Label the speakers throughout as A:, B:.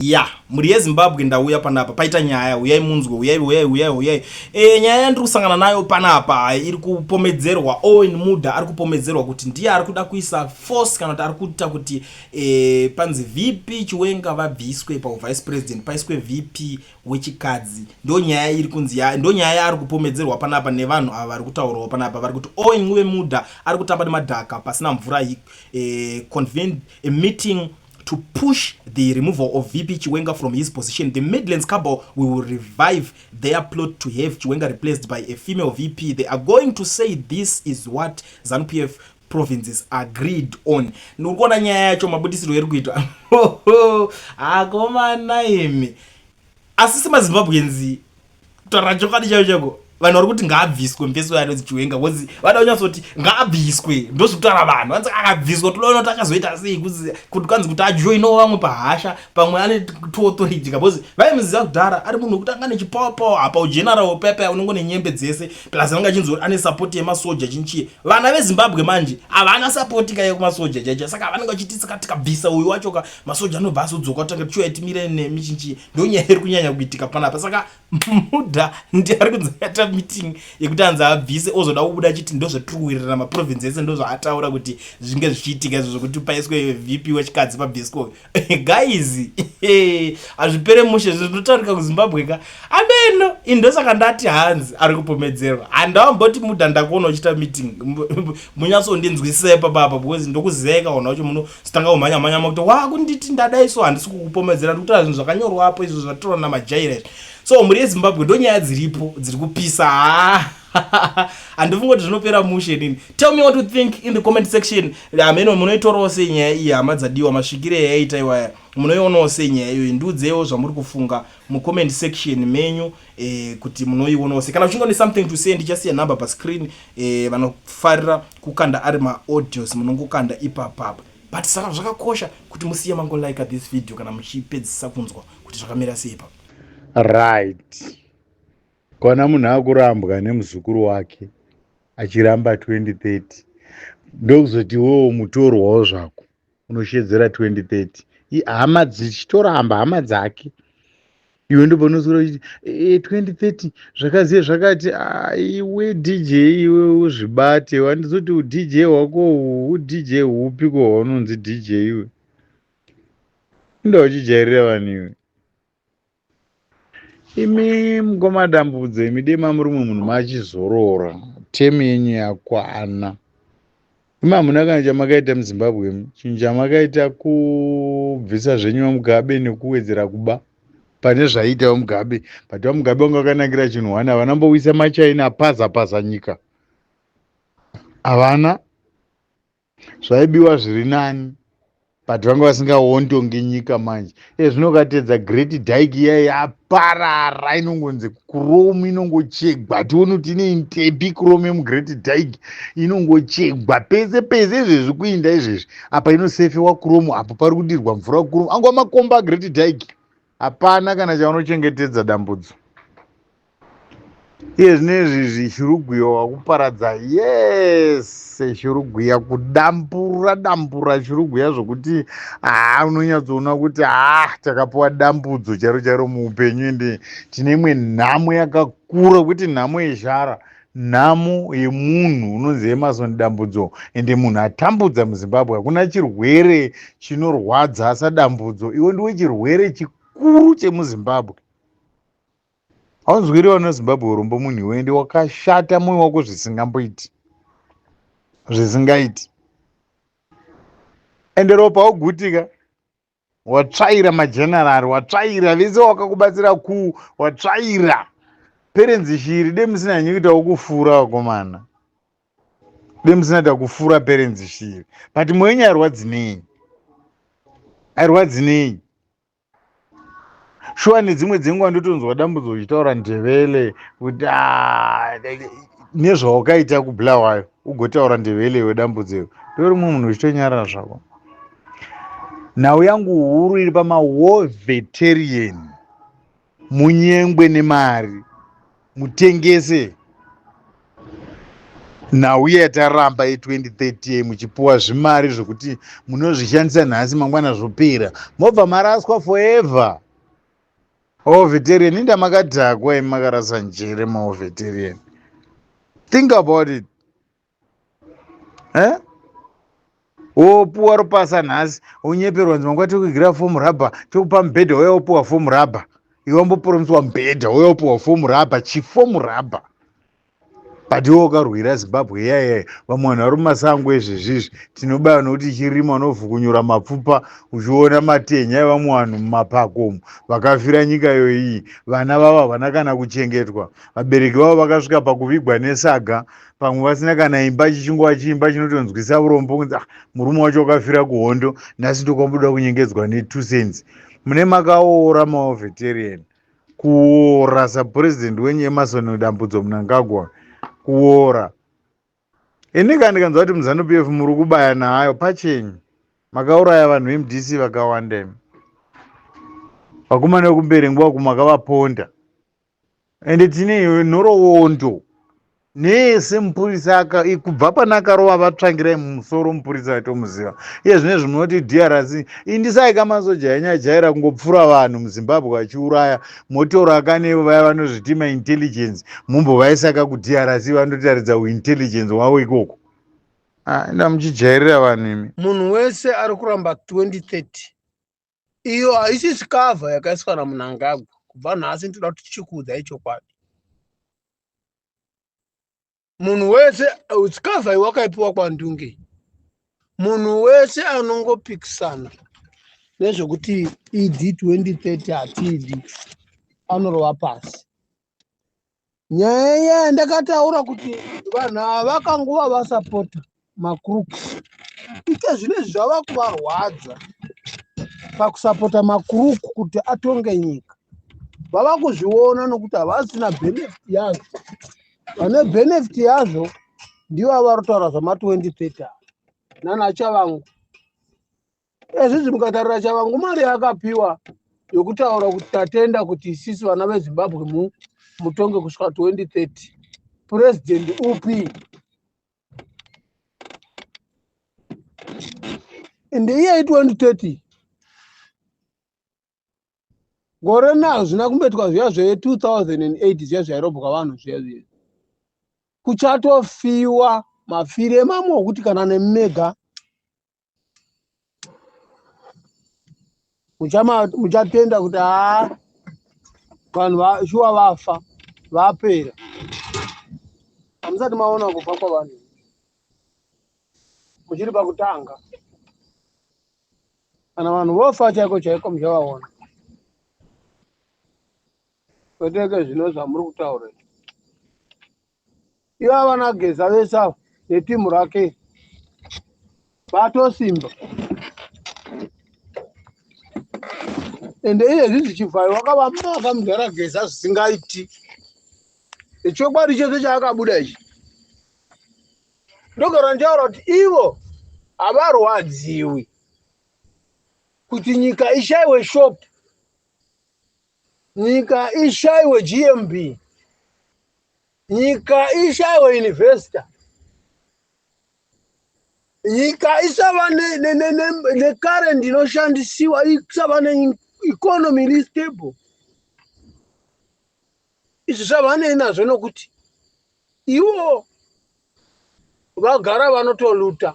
A: Ya muri yeZimbabwe ndauya panapa paita nyaya uyai munzwe uyai nyaya yandiri kusangana nayo panapa iri kupomedzerwa. Owen Mudha ari kupomedzerwa kuti ndiye ari kuda kuisa force kana kuti ari kuita kuti panzi VP Chiwenga vabviswe pavice president paiswe VP wechikadzi. Ndo nyaya iri kunzi ndo nyaya ari kupomedzerwa panapa nevanhu ava vari kutaurawo panapa vari kuti Owen Mudha ari kutamba nemadhaka pasina mvura. Convened a meeting to push the removal of VP Chiwenga from his position. The Midlands cabal will revive their plot to have Chiwenga replaced by a female VP. They are going to say this is what ZANU-PF provinces agreed on. Nurikuona nyaya yacho mabudisiro eri kuita. Akomana imi. Asisi maZimbabwenzi kutaura chokwadi chaicho vanhu vari kuti ngaabviswe mufesi waanonzi Chiwenga because vada kunyatsoti ngaabviswe ndozvekutaura vanhu vanzi akabviswa todaona kuti akazoita sei kuti kwanzi kuti ajoinawo vamwe pahasha pamwe ane authority because vaimuziva kudhara ari munhu wekuti anga nechipawapawa apa ugeneral pepa unongo nenyembe dzese plus anenge achinzori ane support yemasoja chinchiye. Vana veZimbabwe manje havana support kaye kumasoja chacha saka vanenge vachiti tikabvisa uyu wacho masoja anobva azodzoka kutanga tichiuya timire nemichinchiye. Ndo nyaya iri kunyanya kuitika panapa saka Mudha ndiye ari kunzata meeting yekuti anzi abvise ozoda kubuda achiti ndozvatiriwirira maprovince ese ndozvaataura kuti zvinge zvichiitika izvo zvokuti paiswe VP wechikadzi pabvisco. Guys hazvipere mushe zvinotaurika kuZimbabwe ka ameno indosaka ndati hanzi ari kupomedzerwa handawamboti Mudha ndakuona uchita meeting munyatsondinzwisisa ipapapa because ndokuziva kaona ucho munostanga kumhanya kuti wakunditi ndadaiso handisi kukupomedzera ndikutaura zvinhu zvakanyorwapo izvo zvataura namajairesi. So muri yeZimbabwe ndo nyaya dziripo dziri kupisa. Handifungi kuti zvinopera mushe nini. Tell me what you think in the comment section. Ameno munoitorawo sei nyaya iyi hama dzadiwa masvikire yaita iwaya munoionawo sei nyaya iyoyi. Ndiudzewo zvamuri kufunga mucomment section menyu kuti munoionawo sei. Kana uchinge une something to say ndichasiya number pascreen vanofarira kukanda ari maaudios munongokanda ipapapa. But saka zvakakosha kuti musiye mango like this video kana muchipedzisa kunzwa kuti zvakamira sei ipapo.
B: Right. Kona munhu akurambwa nemuzukuru wake achiramba 2030 ndokuzoti wowo mutorwawo zvako unoshedzera 2030 hama dzichitoramba hama dzake iwe ndopanosura kuti 2030 zvakaziye zvakati iwe DJ iwe uzvibate wandizoti udj hwako udj hupiko hwaunonzi DJ iwe inda uchijairira vanhu iwe imi mugomadambudze imidema muri munhu machizorora temi yenyu yakwana imi hamuna kana chamakaita muZimbabwe chinhu chamakaita kubvisa zvenyu vaMugabe nekuwedzera kuba pane zvaiita vaMugabe but vaMugabe vanga vakanakira chinhu hwana vanambowisa machaina paza nyika havana zvaibiwa zviri nani but vanga vasingaondonge nyika manje. Zvinokatedza Great Dike iya yaparara inongonzi Chrome inongochegwa tione kuti ine ntepi Chrome muGreat Dike inongochegwa pese izvezvi kuinda izvezvi apa inosefewa Chrome apo pari kudirwa mvura Chrome angwa makomba aGreat Dike hapana kana chaunochengetedza dambudzo. Zvinezvi zvichirugwiwa kuparadza yese chirugwiya kudambura chirugwiya zvokuti unonyatsoona kuti takapiwa dambudzo charo muupenyu ende tine imwe nhamo yakakura kuti nhamo yezhara nhamo yemunhu unonzi Emerson Dambudzo ende munhu atambudza muZimbabwe hakuna chirwere chinorwadza sadambudzo. Iwe ndiwe chirwere chikuru chemuZimbabwe. Haunzwiri vana Zimbabwe urombo munhu iwende wakashata mwoyo wako zvisingaiti ende ropa ugutika watsvaira majenerari watsvaira vese wakakubatsira watsvaira perenzi shiri demusina hanyikuitawo kufura wakomana demusina ta kufura perenzi shiri but mwenyu airwadzinei shuwa nedzimwe dzenguva ndotonzwa dambudzo uchitaura ndevele kuti nezvawakaita kubulawayo ugotaura ndevele iwe dambudzo ndorimwe munhu uchitonyarara zvako. Nhau yangu huru iri pamawar veteran munyengwe nemari mutengese nhau yataramba ye2030 muchipuwa zvimari zvokuti munozvishandisa nhasi mangwana zvopera mobva maraswa forever. Veteran inda makadhakwa imi makarasa njere veteran. Think about it. Wopuwa ropasa nhasi wonyeperwa nzi mangwa tikuigira fomu raba tokupa mubhedha wauya wopuwa fomu raba iwe wambopromiswa mubhedha wauya wopuwa fomu raba chifomu raba but iwe wakarwira Zimbabwe yaya vamwe vanhu vari mumasango ezvezvizvi tinobaya nokuti chirima unovhukunyura mapfupa uchiona matenya evamwe vanhu mumapako umu vakafira nyika yoiyi vana vavo havana kana kuchengetwa vabereki vavo vakasvika pakuvigwa nesaga pamwe vasina kana imba chichingova chiimba chinotonzwisa urombo kunzi murume wacho wakafira kuhondo nhasi ndokwamboda kunyengedzwa ne2 cents. Mune makaora maveterian kuora sapurezidendi wenyu Emerson Dambudzo Mnangagwa kuora. Ini kandikanzwa kuti muZANU-PF muri kubaya nayo pachenyu makauraya vanhu veMDC vakawanda vakomana vekumberi nguva kumakavaponda ende tine nhoroondo nese mupurisa kubva pana akarova vatsvangirai mumusoro mupurisa atomuziva iye zvinezvi munoti DRC indisaika masoja yanyajaira kungopfura vanhu muZimbabwe vachiuraya motora kanevo vaya vanozvitima intelligence mumbovaisaka kuDRC vanotaridza uintelligence wavo ikoko. Enda muchijairira vanhu imi.
C: Munhu wese ari kuramba 2030 iyo haisisi kavha yakaiswa naMnangagwa kubva nhasi ndoda kuti tichikuudzai chokwadi. Munhu wese utsikavha wakaipiwa kwaNdunge. Munhu wese anongopikisana nezvokuti idi 2030 hatidi anorova pasi. Nyaya yandakataura kuti vanhu ava vakanguva vasapota makrooks ite zvinezvi zvava kuvarwadza pakusapota makruku kuti atonge nyika. Vava kuzviona nokuti havasina benefit yazvo. Vane benefit yazvo ndivo vari kutaura zvama2030 nana Chavangu. Ezvizvi mukatarira Chavangu mari yakapiwa yokutaura kuti tatenda kuti isisi vana veZimbabwe mutonge kusvika 2030. President upi? Ende iye 2030 gore nayo zvina kumbetwa zviya zve2008 zviya zvairoboka vanhu zviya kuchatofiwa mafire mamwe okuti kana nemega muchatenda kuti vanhu shuwa vafa vapera. Hamusati maona kufa kwavanhu muchiri pakutanga. Kana vanhu vofa chaiko chaiko muchavaona. Kweteke zvino zvamuri kutaura ivo havana Geza vese avo netimu rake vatosimba. Ende iye zvizi Chivhayo wakavamaka mugara Geza zvisingaiti. Chokwadi chose chaakabuda ichi ndogara ndichaura kuti ivo havarwadziwi kuti nyika ishayiwe shop, nyika ishayiwe GMB, nyika ishayiwe investor, nyika isava necurrent inoshandisiwa, isava neeconomy iri stable. Izvi zvavanei nazvo nokuti ivo vagara vanotoluta.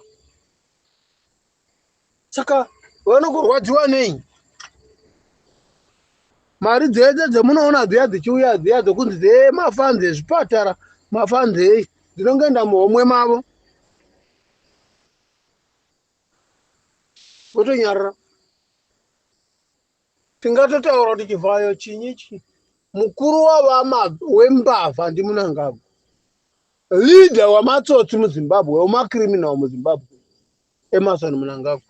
C: Saka vanokurwadziwa nei? Mari dzese dzemunoona dziya dzichiuya dziya dzokunzi dzemafanzi ezvipatara mafanzi dzinongoenda muhomwe mavo votonyarara. Tingatotaura kuti Chivhayo chinyichi mukuru wembavha ndiMnangagwa, leader wamatsotsi muZimbabwe, wemakriminal muZimbabwe Emerson Mnangagwa.